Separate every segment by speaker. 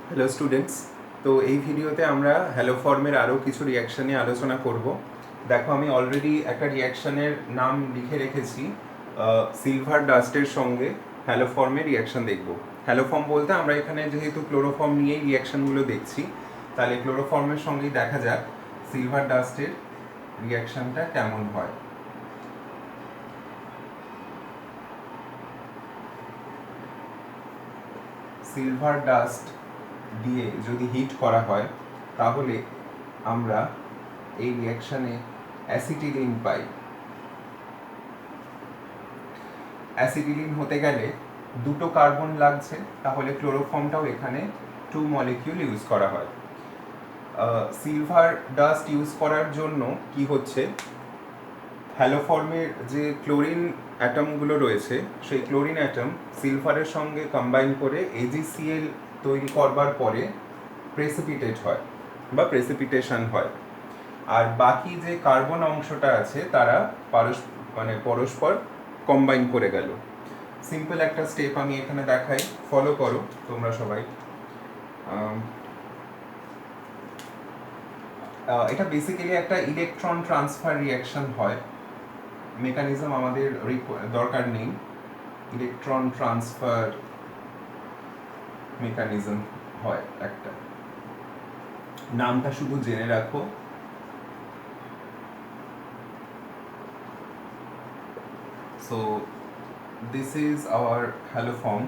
Speaker 1: Hello students, তো এই ভিডিওতে আমরা হ্যালো ফর্মের আরও কিছু রিয়াকশান নিয়ে আলোচনা করব। দেখো, আমি অলরেডি একটা রিয়াকশানের নাম লিখে রেখেছি। সিলভার ডাস্টের সঙ্গে হ্যালো ফর্মের রিয়াকশান দেখব। হ্যালো ফর্ম বলতে আমরা এখানে যেহেতু ক্লোরোফর্ম নিয়েই রিয়াকশানগুলো দেখছি, তাহলে ক্লোরোফর্মের সঙ্গেই দেখা যাক সিলভার ডাস্টের রিয়াকশানটা কেমন হয়। সিলভার ডাস্ট দিয়ে যদি হিট করা হয় তাহলে আমরা এই রিয়াকশানে অ্যাসিটিলিন পাই। অ্যাসিটিলিন হতে গেলে দুটো কার্বন লাগছে, তাহলে ক্লোরোফর্মটাও এখানে 2 মলিকিউল ইউজ করা হয়। সিলভার ডাস্ট ইউজ করার জন্য কি হচ্ছে, হ্যালোফর্মের যে ক্লোরিন অ্যাটমগুলো রয়েছে সেই ক্লোরিন অ্যাটম সিলভারের সঙ্গে কম্বাইন করে AgCl তৈরি করবার পরে প্রেসিপিটেট হয় বা প্রেসিপিটেশন হয়। আর বাকি যে কার্বন অংশটা আছে তারা পরস্পর কম্বাইন করে গেল। সিম্পল একটা স্টেপ আমি এখানে দেখাই, ফলো করো তোমরা সবাই। এটা বেসিক্যালি একটা ইলেকট্রন ট্রান্সফার রিয়াকশন হয়। মেকানিজম আমাদের দরকার নেই, ইলেকট্রন ট্রান্সফার মেকানিজম হয় একটা, নামটা শুধু জেনে রাখো। So this is our haloform,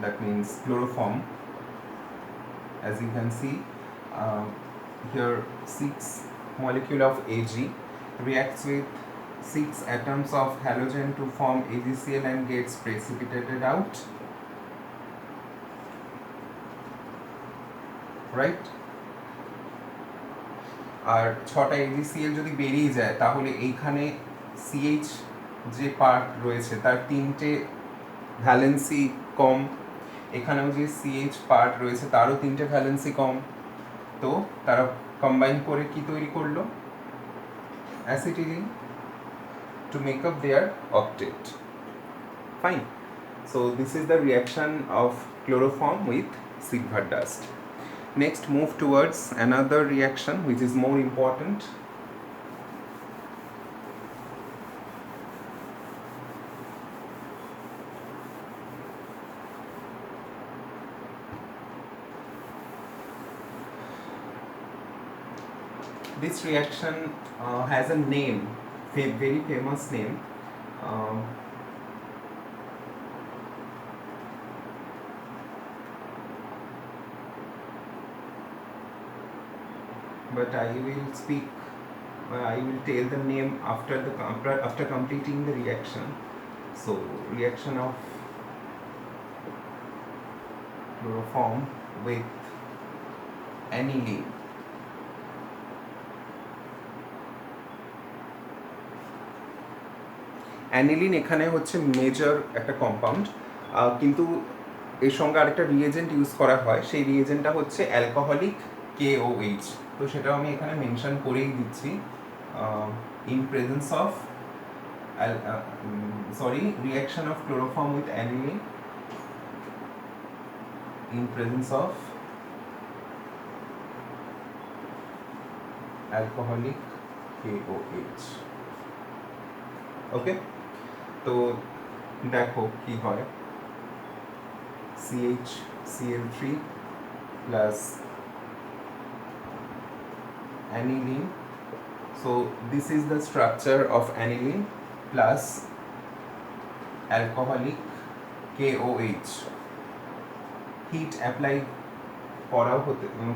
Speaker 1: that means chloroform. As you can see, here 6 molecule of Ag reacts with 6 atoms of halogen to form AgCl and gets precipitated out, right? আর 6টা AgCl যদি বেরিয়ে যায় তাহলে এইখানে CH যে part রয়েছে তার 3টে ভ্যালেন্সি কম, এখানেও যে CH পার্ট রয়েছে তারও 3টে ভ্যালেন্সি কম। তো তারা কম্বাইন করে কি তৈরি করলো? Acetylene to make up their octet. Fine. So this is the reaction of chloroform with silver dust. Next, move towards another reaction which is more important. This reaction has a name, very famous name. But I will speak, I will tell the name after completing the reaction. So reaction of chloroform with aniline. Aniline এখানে হচ্ছে major একটা compound, কিন্তু এর সঙ্গে আরেকটা reagent use করা হয়, সেই রিয়েজেন্টটা হচ্ছে অ্যালকোহলিক KOH। তো সেটাও আমি এখানে মেনশন করেই দিচ্ছি, in presence of reaction of chloroform with aniline in presence of alcoholic KOH. ওকে, তো দেখো কি হয়, CHCl3 plus aniline. So this is the structure of aniline plus alcoholic KOH. Heat apply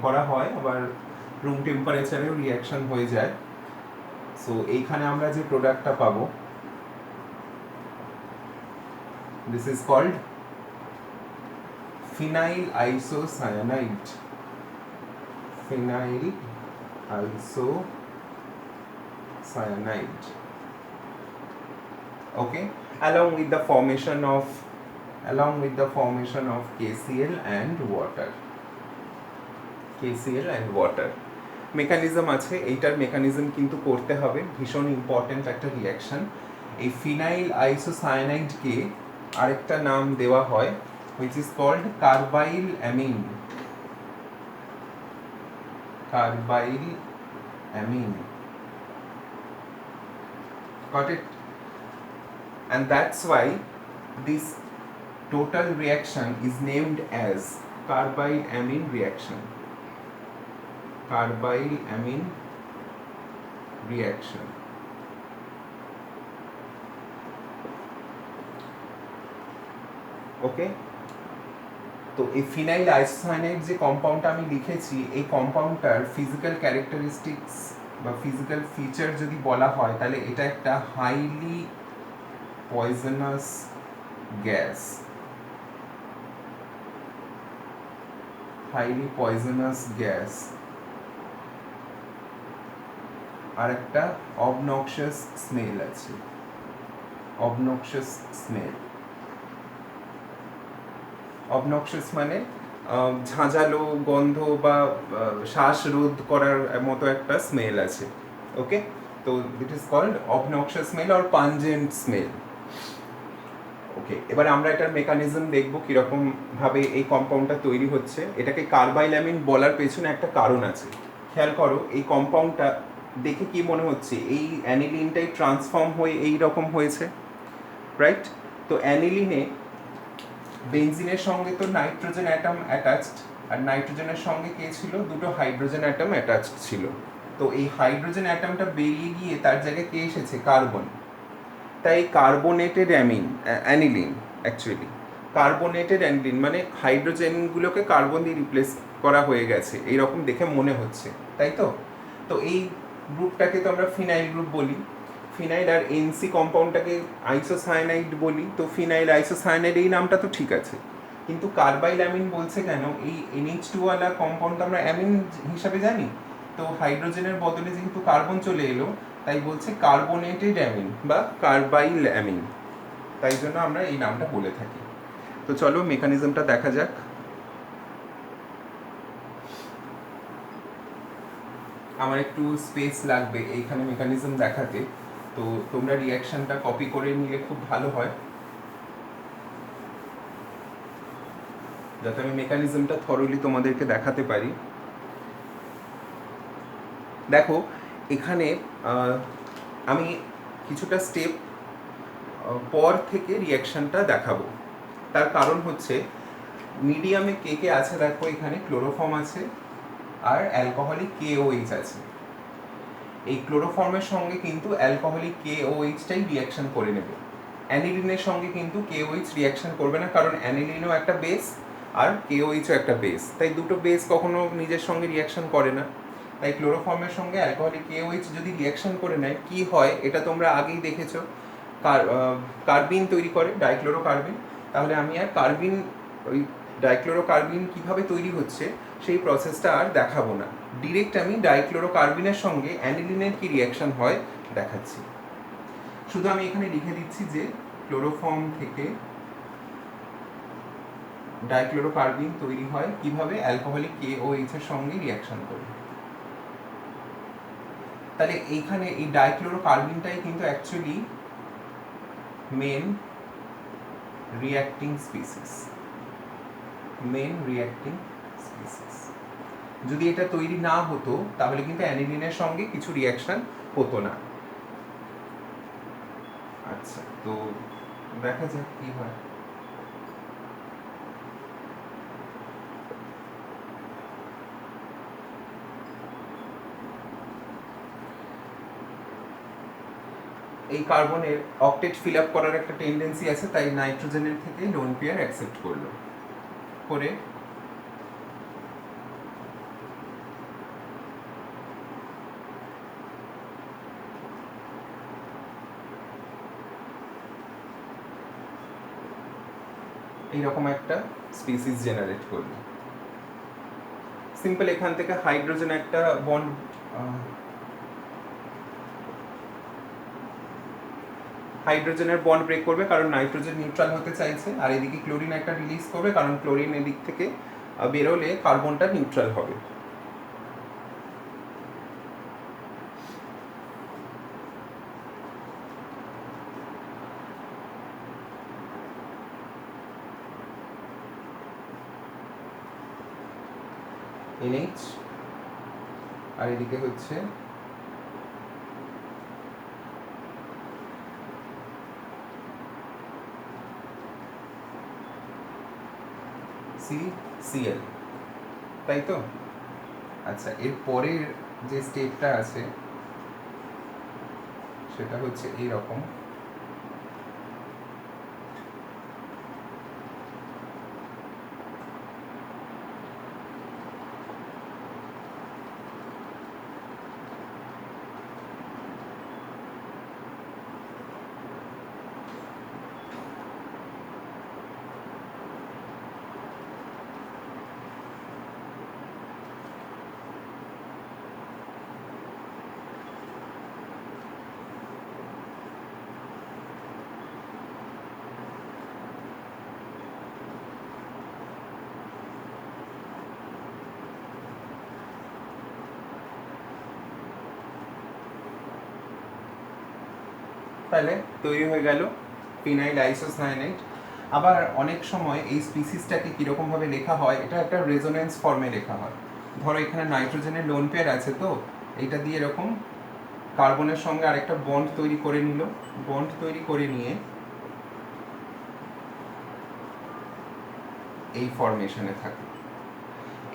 Speaker 1: করা হয়, আবার রুম টেম্পারেচারেও রিয়াকশন হয়ে যায়। সো এইখানে আমরা যে প্রোডাক্টটা পাবো, this is called phenyl isocyanide. Phenyl isocyanide. Okay, along with the formation of KCl and water. Mechanism আছে, এইটার মেকানিজম কিন্তু করতে হবে, ভীষণ ইম্পর্টেন্ট একটা রিয়াকশন। এই ফিনাইল আইসোসায়ানাইডকে আরেকটা নাম দেওয়া হয়, which is called carbyl amine. carbyl amine. Got it? And that's why this total reaction is named as carbyl amine reaction. Carbyl amine reaction. Okay, তো এই ফিনাইল আইসোসায়ানাইড যে কম্পাউন্ডটা আমি লিখেছি, এই কম্পাউন্ডটার ফিজিক্যাল ক্যারেক্টারিস্টিক্স বা ফিজিক্যাল ফিচার যদি বলা হয়, তাহলে এটা একটা highly poisonous gas. Highly poisonous gas. আর একটা অবনক্সিয়াস স্মেল আছে। অবনক্সিয়াস স্মেল। অবনক্সিয়াস মানে ঝাঁঝালো গন্ধ বা শ্বাসরোধ করার মতো একটা স্মেল আছে। ওকে, তো it is called obnoxious smell or pungent smell. Okay, এবার আমরা এটার মেকানিজম দেখব কীরকম ভাবে এই কম্পাউন্ডটা তৈরি হচ্ছে। এটাকে কার্বাইল অ্যামিন বলার পেছনে একটা কারণ আছে। খেয়াল করো, এই কম্পাউন্ডটা দেখে কি মনে হচ্ছে, এই অ্যানিলিনটাই ট্রান্সফর্ম হয়ে এই রকম হয়েছে, রাইট? তো অ্যানিলিনে বেনজিনের সঙ্গে তো নাইট্রোজেন অ্যাটম অ্যাটাচড, আর নাইট্রোজেনের সঙ্গে কে ছিল? দুটো হাইড্রোজেন অ্যাটম অ্যাটাচড ছিল। তো এই হাইড্রোজেন অ্যাটমটা বেরিয়ে গিয়ে তার জায়গায় কে এসেছে? কার্বন। তাই carbonated aniline, actually carbonated aniline মানে হাইড্রোজেনগুলোকে কার্বন দিয়ে রিপ্লেস করা হয়ে গেছে, এইরকম দেখে মনে হচ্ছে, তাই তো? তো এই গ্রুপটাকে তো আমরা ফিনাইল গ্রুপ বলি। ফিনাইল আর এনসি কম্পাউন্ডটাকে আইসোসায়ানাইড বলি। তো ফিনাইল আইসোসায়ানাইড এই নামটা তো ঠিক আছে, কিন্তু কার্বাইল অ্যামিন বলছে কেন? এই NH2 ওয়ালা কম্পাউন্ড আমরা অ্যামিন হিসাবে জানি, তো হাইড্রোজেনের বদলে যেহেতু কার্বন চলে এলো, তাই বলছে কার্বোনেটেড অ্যামিন বা কার্বাইল অ্যামিন, তাই জন্য আমরা এই নামটা বলে থাকি। তো চলো মেকানিজমটা দেখা যাক। আমার একটু স্পেস লাগবে এইখানে মেকানিজম দেখাতে, তো তোমরা রিয়াকশনটা কপি করে নিলে খুব ভালো হয়, যাতে আমি মেকানিজমটা থরলি তোমাদেরকে দেখাতে পারি। দেখো, এখানে আমি কিছুটা স্টেপ পর থেকে রিয়াকশনটা দেখাবো। তার কারণ হচ্ছে মিডিয়ামে কে কে আছে দেখো, এখানে ক্লোরোফর্ম আছে আর অ্যালকোহলিক KOH আছে। এই ক্লোরোফর্মের সঙ্গে কিন্তু অ্যালকোহলিক KOH-টাই রিয়াকশন করে নেবে। অ্যানিলিনের সঙ্গে কিন্তু KOH রিয়াকশন করবে না, কারণ অ্যানিলিনও একটা বেস আর KOH-ও একটা বেস, তাই দুটো বেস কখনো নিজের সঙ্গে রিয়াকশন করে না। তাই ক্লোরোফর্মের সঙ্গে অ্যালকোহলিক KOH যদি রিয়াকশন করে নেয়, কি হয় এটা তোমরা আগেই দেখেছো, কার্বিন তৈরি করে, ডাইক্লোরোকার্বিন। তাহলে আমি আর কার্বিন, ওই ডাইক্লোরোকার্বিন কীভাবে তৈরি হচ্ছে সেই প্রসেসটা আর দেখাবো না, ডিরেক্ট আমি ডাইক্লোরোকার্বিনের সঙ্গে অ্যানিলিনের কি রিয়াকশন হয় দেখাচ্ছি। শুধু আমি এখানে লিখে দিচ্ছি যে ক্লোরোফর্ম থেকে ডাইক্লোরোকার্বিন তৈরি হয় কিভাবে? অ্যালকোহলিক KOH এর সঙ্গে রিয়াকশন করে। তাহলে এইখানে এই ডাইক্লোরোকার্বিনটাই কিন্তু actually main reacting species. Main reacting species. যদি এটা তৈরি না হতো তাহলে কিন্তু অ্যানিলিনের সঙ্গে কিছু রিয়াকশন হতো না। আচ্ছা, তো দেখা যাক কি হয়। এই কার্বনের অক্টেট ফিল আপ করার একটা টেন্ডেন্সি আছে, তাই নাইট্রোজেনের থেকে লোন পেয়ার অ্যাকসেপ্ট করলো, করে এইরকম একটা স্পিসিস জেনারেট করলো। সিম্পল এখান থেকে হাইড্রোজেন একটা বন্ড, হাইড্রোজেনের বন্ড ব্রেক করবে কারণ নাইট্রোজেন নিউট্রাল হতে চাইছে, আর এদিকে ক্লোরিন একটা রিলিজ করবে কারণ ক্লোরিন এদিক থেকে বেরোলে কার্বনটা নিউট্রাল হবে। NH আর এদিকে হচ্ছে CCl, তাই তো? আচ্ছা, এর পরের যে স্টেপটা আছে সেটা হচ্ছে এইরকম। তাহলে তৈরি হয়ে গেল ফিনাইল আইসোসায়ানাইড। আবার অনেক সময় এই স্পিসিসটাকে কীরকমভাবে লেখা হয়, এটা একটা রেজোনেন্স ফর্মে লেখা হয়। ধরো এখানে নাইট্রোজেনের লোন পেয়ার আছে, তো এইটা দিয়ে এরকম কার্বনের সঙ্গে আরেকটা বন্ড তৈরি করে নিল, বন্ড তৈরি করে নিয়ে এই ফরমেশনে থাকে।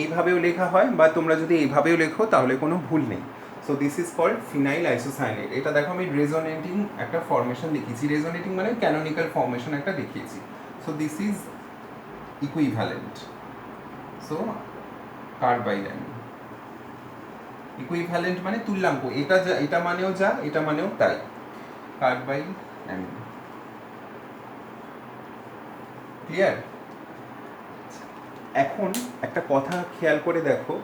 Speaker 1: এইভাবেও লেখা হয়, বা তোমরা যদি এইভাবেও লেখো তাহলে কোনো ভুল নেই। So this is called phenyl isocyanide. এটা দেখো আমি রেজোনেটিং একটা ফরমেশন দেখিয়েছি, রেজোনেটিং মানে ক্যানোনিক্যাল ফরমেশন একটা দেখিয়েছি। So this is equivalent. So carbyl amine equivalent মানে তুল্যাঙ্ক, এটা যা এটা মানেও যা, এটা মানেও তাই। কার্বাইল অ্যামিন, ক্লিয়ার? এখন একটা কথা খেয়াল করে দেখো,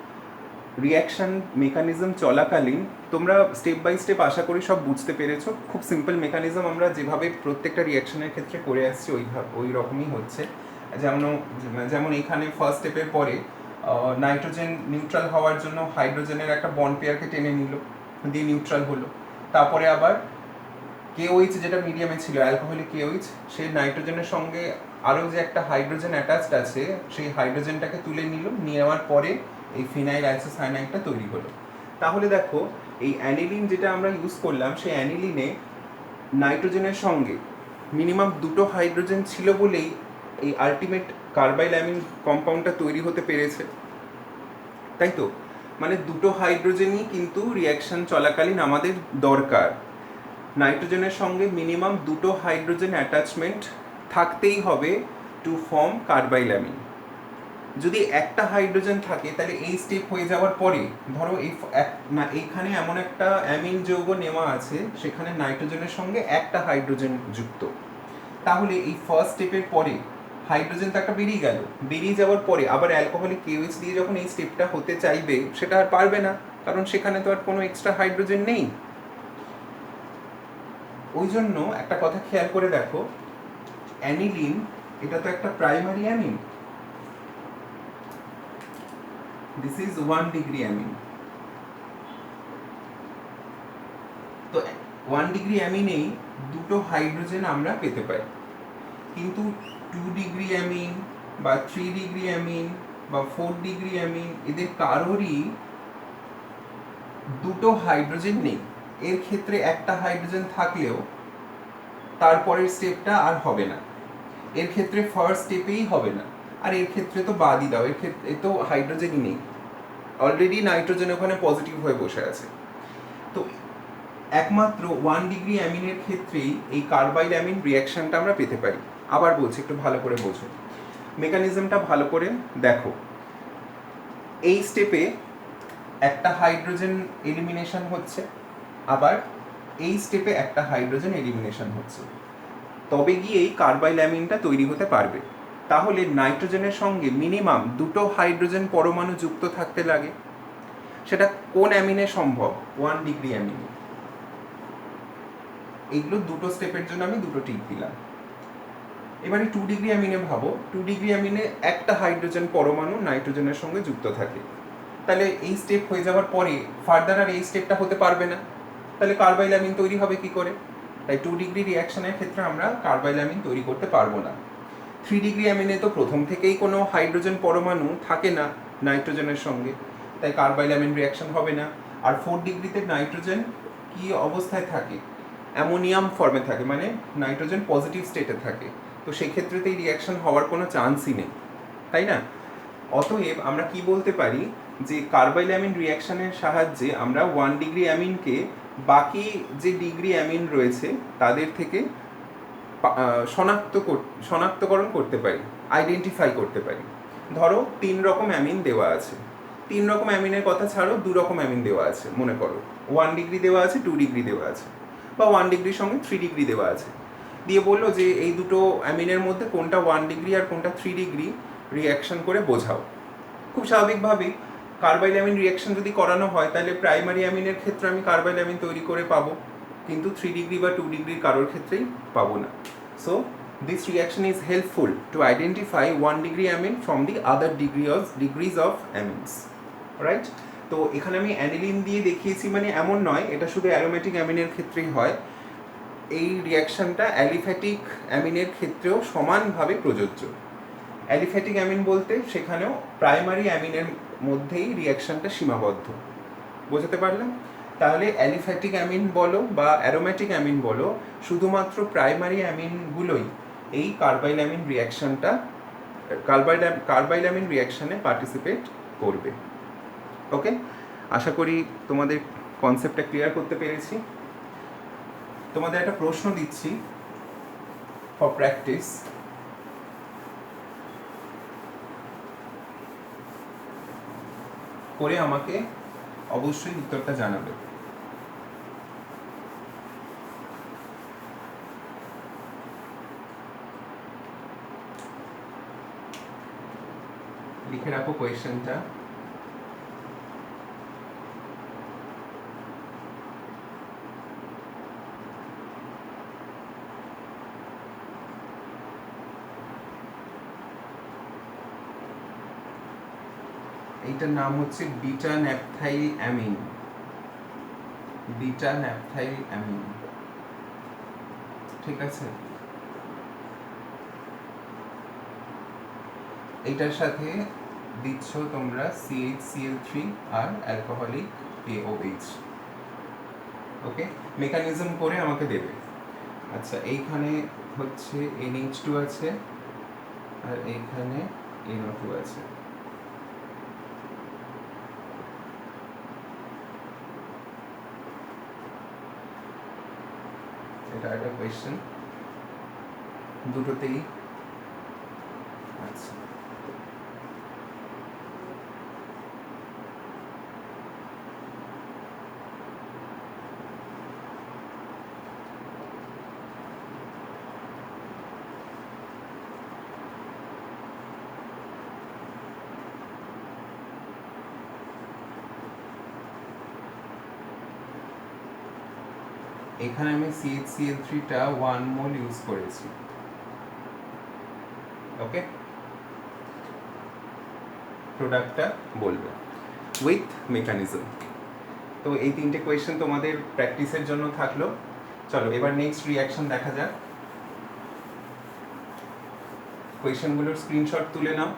Speaker 1: রিঅ্যাকশন মেকানিজম চলাকালীন তোমরা স্টেপ বাই স্টেপ আশা করি সব বুঝতে পেরেছো। খুব সিম্পল মেকানিজম, আমরা যেভাবে প্রত্যেকটা রিঅ্যাকশনের ক্ষেত্রে করে আসছি ওই রকমই হচ্ছে। যেমন এখানে ফার্স্ট স্টেপের পরে নাইট্রোজেন নিউট্রাল হওয়ার জন্য হাইড্রোজেনের একটা বন্ড পেয়ারকে টেনে নিল, দিয়ে নিউট্রাল হলো। তারপরে আবার KOH যেটা মিডিয়ামে ছিল, অ্যালকোহলিক KOH, সেই নাইট্রোজেনের সঙ্গে আরও যে একটা হাইড্রোজেন অ্যাটাচড আছে, সেই হাইড্রোজেনটাকে তুলে নেওয়ার পরে এই ফিনাইল আইসোসায়ানাইডটা তৈরি হলো। তাহলে দেখো এই অ্যানিলিন যেটা আমরা ইউজ করলাম, সেই অ্যানিলিনে নাইট্রোজেনের সঙ্গে মিনিমাম দুটো হাইড্রোজেন ছিল বলেই এই আলটিমেট কার্বাইল অ্যামিন কম্পাউন্ডটা তৈরি হতে পেরেছে, তাই তো? মানে দুটো হাইড্রোজেনই কিন্তু রিঅ্যাকশন চলাকালীন আমাদের দরকার। নাইট্রোজেনের সঙ্গে মিনিমাম দুটো হাইড্রোজেন অ্যাটাচমেন্ট থাকতেই হবে টু ফর্ম কার্বাইল অ্যামিন। যদি একটা হাইড্রোজেন থাকে তাহলে এই স্টেপ হয়ে যাওয়ার পরে ধরো এইখানে এমন একটা অ্যামিন যৌগ নেওয়া আছে, সেখানে নাইট্রোজেনের সঙ্গে একটা হাইড্রোজেন যুক্ত, তাহলে এই ফার্স্ট স্টেপের পরে হাইড্রোজেন তো একটা বেরিয়ে যাওয়ার পরে আবার অ্যালকোহলিক KOH দিয়ে যখন এই স্টেপটা হতে চাইবে, সেটা আর পারবে না, কারণ সেখানে তো আর কোনো এক্সট্রা হাইড্রোজেন নেই। ওই জন্য একটা কথা খেয়াল করে দেখো, অ্যানিলিন এটা তো একটা primary amine, this is 1 degree amine. তো 1 ডিগ্রি অ্যামিনেই দুটো হাইড্রোজেন আমরা পেতে পারি, কিন্তু 2 ডিগ্রি অ্যামিন বা 3 ডিগ্রি অ্যামিন বা 4 ডিগ্রি অ্যামিন এদের কারোরই দুটো হাইড্রোজেন নেই। এর ক্ষেত্রে একটা হাইড্রোজেন থাকলেও তারপরের স্টেপটা আর হবে না, এর ক্ষেত্রে ফার্স্ট স্টেপেই হবে না, আর এর ক্ষেত্রে তো বাদই দাও, এর ক্ষেত্রে তো হাইড্রোজেনই নেই, অলরেডি নাইট্রোজেন ওখানে পজিটিভ হয়ে বসে আছে। তো একমাত্র 1 ডিগ্রি অ্যামিনের ক্ষেত্রেই এই কার্বাইল অ্যামিন রিঅ্যাকশনটা আমরা পেতে পারি। আবার বলছি, একটু ভালো করে বোঝো, মেকানিজমটা ভালো করে দেখো। এই স্টেপে একটা হাইড্রোজেন এলিমিনেশন হচ্ছে, আবার এই স্টেপে একটা হাইড্রোজেন এলিমিনেশন হচ্ছে, তবে গিয়েই কার্বাইল অ্যামিনটা তৈরি হতে পারবে। তাহলে নাইট্রোজেনের সঙ্গে মিনিমাম দুটো হাইড্রোজেন পরমাণু যুক্ত থাকতে লাগে। সেটা কোন অ্যামিনে সম্ভব? 1 ডিগ্রি অ্যামিনে। এইগুলো দুটো স্টেপের জন্য আমি দুটো টিক দিলাম। এবারে 2 ডিগ্রি অ্যামিনে ভাবো, 2 ডিগ্রি অ্যামিনে একটা হাইড্রোজেন পরমাণু নাইট্রোজেনের সঙ্গে যুক্ত থাকে, তাহলে এই স্টেপ হয়ে যাওয়ার পরে ফার্দার আর এই স্টেপটা হতে পারবে না, তাহলে কার্বাইল অ্যামিন তৈরি হবে কি করে? তাই 2 ডিগ্রি রিঅ্যাকশনের ক্ষেত্রে আমরা কার্বাইল অ্যামিন তৈরি করতে পারবো না। 3 ডিগ্রি অ্যামিনে তো প্রথম থেকেই কোনো হাইড্রোজেন পরমাণু থাকে না নাইট্রোজেনের সঙ্গে, তাই কার্বাইল অ্যামিন রিঅ্যাকশন হবে না। আর 4 ডিগ্রিতে নাইট্রোজেন কি অবস্থায় থাকে, অ্যামোনিয়াম ফর্মে থাকে, মানে নাইট্রোজেন পজিটিভ স্টেটে থাকে। তো সেক্ষেত্রে তো এই রিয়াকশন হওয়ার কোনো চান্সই নেই, তাই না? অতএব আমরা কি বলতে পারি যে কার্বাইল অ্যামিন রিয়াকশনের সাহায্যে আমরা 1 ডিগ্রি অ্যামিনকে বাকি যে ডিগ্রি অ্যামিন রয়েছে তাদের থেকে শনাক্তকরণ করতে পারি, আইডেন্টিফাই করতে পারি। ধরো 3 রকম অ্যামিন দেওয়া আছে, 3 রকম অ্যামিনের কথা ছাড়ো, 2 রকম অ্যামিন দেওয়া আছে, মনে করো 1 ডিগ্রি দেওয়া আছে, 2 ডিগ্রি দেওয়া আছে, বা 1 ডিগ্রির সঙ্গে 3 ডিগ্রি দেওয়া আছে। দিয়ে বললো যে এই দুটো অ্যামিনের মধ্যে কোনটা 1 ডিগ্রি আর কোনটা 3 ডিগ্রি রিয়াকশন করে বোঝাও। খুব স্বাভাবিকভাবেই কার্বাইল অ্যামিন রিয়াকশন যদি করানো হয় তাহলে প্রাইমারি অ্যামিনের ক্ষেত্রে আমি কার্বাইল অ্যামিন তৈরি করে পাবো, কিন্তু 3 ডিগ্রি বা 2 ডিগ্রির কারোর ক্ষেত্রেই পাবো না। So this reaction is helpful to identify 1 degree amine from the other degrees of amines, right? তো এখানে আমি অ্যানিলিন দিয়ে দেখিয়েছি, মানে এমন নয় এটা শুধু অ্যারোমেটিক অ্যামিনের ক্ষেত্রেই হয়, এই রিয়াকশনটা অ্যালিফ্যাটিক অ্যামিনের ক্ষেত্রেও সমানভাবে প্রযোজ্য। অ্যালিফ্যাটিক অ্যামিন বলতে সেখানেও প্রাইমারি অ্যামিনের মধ্যেই রিয়াকশনটা সীমাবদ্ধ, বোঝাতে পারলাম? তাহলে অ্যালিফ্যাটিক অ্যামিন বলো বা অ্যারোমেটিক অ্যামিন বলো, শুধুমাত্র প্রাইমারি অ্যামিনগুলোই এই কার্বাইল অ্যামিন রিয়াকশনটা কার্বাইল অ্যামিন রিয়াকশনে পার্টিসিপেট করবে। ওকে, আশা করি তোমাদের কনসেপ্টটা ক্লিয়ার করতে পেরেছি। তোমাদের একটা প্রশ্ন দিচ্ছি ফর প্র্যাকটিস। করে আমাকে অবশ্যই উত্তরটা জানাবে। লিখে রাখো কোয়েশ্চেনটা। এইটার নাম হচ্ছে beta naphthyl amine. Beta naphthyl amine, ঠিক আছে? এইটার সাথে দিচ্ছ তোমরা CHCl3 আর অ্যালকোহলিক AOH। ওকে, মেকানিজম করে আমাকে দেবে। আচ্ছা, এইখানে হচ্ছে NH2 আছে আর এইখানে NO2 আছে। এটা একটা কোয়েশ্চেন দুটোতেই। আচ্ছা, এখানে আমি CHCl3টা 1 মোল ইউজ করেছি। ওকে, প্রোডাক্টটা বলবে উইথ মেকানিজম। তো এই 3টে কোয়েশ্চেন তোমাদের প্র্যাকটিসের জন্য থাকলো। চলো এবার নেক্সট রিয়াকশন দেখা যাক। কোয়েশ্চেনগুলোর স্ক্রিনশট তুলে নাও।